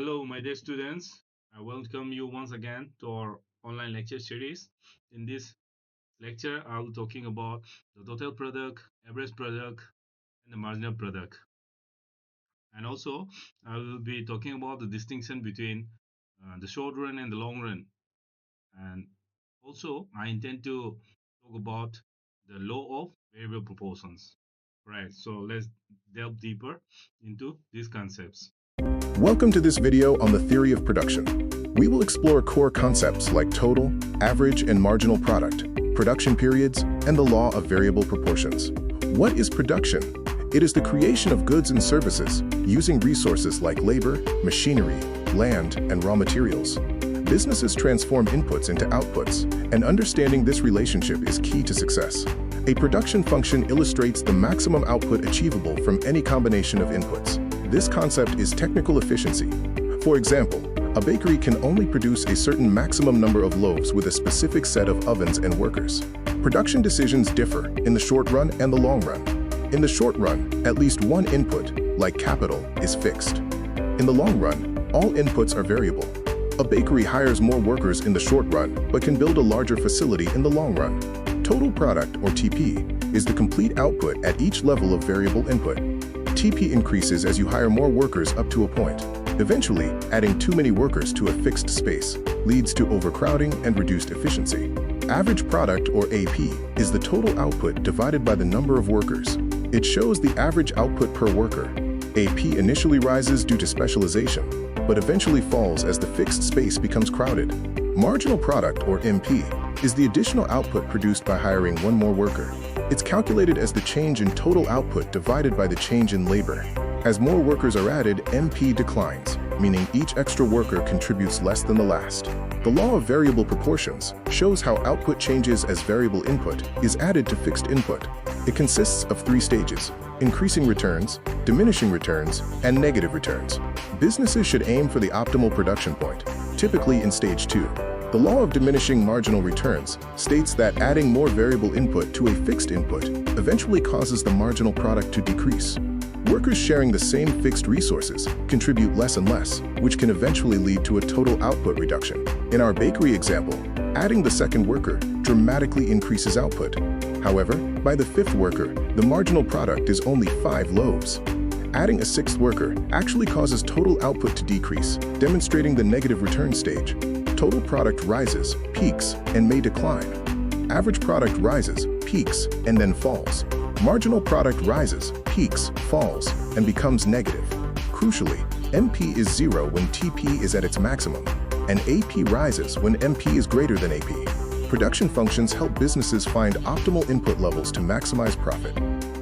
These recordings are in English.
Hello, my dear students. I welcome you once again to our online lecture series. In this lecture, I'll be talking about the total product, average product, and the marginal product. And also, I will be talking about the distinction between the short run and the long run. And also, I intend to talk about the law of variable proportions. Right, so let's delve deeper into these concepts. Welcome to this video on the theory of production. We will explore core concepts like total, average, and marginal product, production periods, and the law of variable proportions. What is production? It is the creation of goods and services using resources like labor, machinery, land, and raw materials. Businesses transform inputs into outputs, and understanding this relationship is key to success. A production function illustrates the maximum output achievable from any combination of inputs. This concept is technical efficiency. For example, a bakery can only produce a certain maximum number of loaves with a specific set of ovens and workers. Production decisions differ in the short run and the long run. In the short run, at least one input, like capital, is fixed. In the long run, all inputs are variable. A bakery hires more workers in the short run, but can build a larger facility in the long run. Total product, or TP, is the complete output at each level of variable input. TP increases as you hire more workers up to a point. Eventually, adding too many workers to a fixed space leads to overcrowding and reduced efficiency. Average product, or AP, is the total output divided by the number of workers. It shows the average output per worker. AP initially rises due to specialization, but eventually falls as the fixed space becomes crowded. Marginal product, or MP, is the additional output produced by hiring one more worker. It's calculated as the change in total output divided by the change in labor. As more workers are added, MP declines, meaning each extra worker contributes less than the last. The law of variable proportions shows how output changes as variable input is added to fixed input. It consists of three stages: increasing returns, diminishing returns, and negative returns. Businesses should aim for the optimal production point, typically in stage 2. The law of diminishing marginal returns states that adding more variable input to a fixed input eventually causes the marginal product to decrease. Workers sharing the same fixed resources contribute less and less, which can eventually lead to a total output reduction. In our bakery example, adding the second worker dramatically increases output. However, by the fifth worker, the marginal product is only 5 loaves. Adding a sixth worker actually causes total output to decrease, demonstrating the negative return stage. Total product rises, peaks, and may decline. Average product rises, peaks, and then falls. Marginal product rises, peaks, falls, and becomes negative. Crucially, MP is 0 when TP is at its maximum, and AP rises when MP is greater than AP. Production functions help businesses find optimal input levels to maximize profit.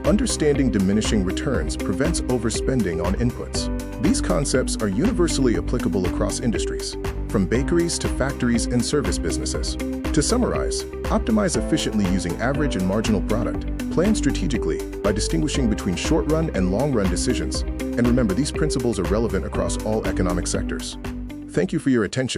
Understanding diminishing returns prevents overspending on inputs. These concepts are universally applicable across industries, from bakeries to factories and service businesses. To summarize, optimize efficiently using average and marginal product, plan strategically by distinguishing between short-run and long-run decisions, and remember these principles are relevant across all economic sectors. Thank you for your attention.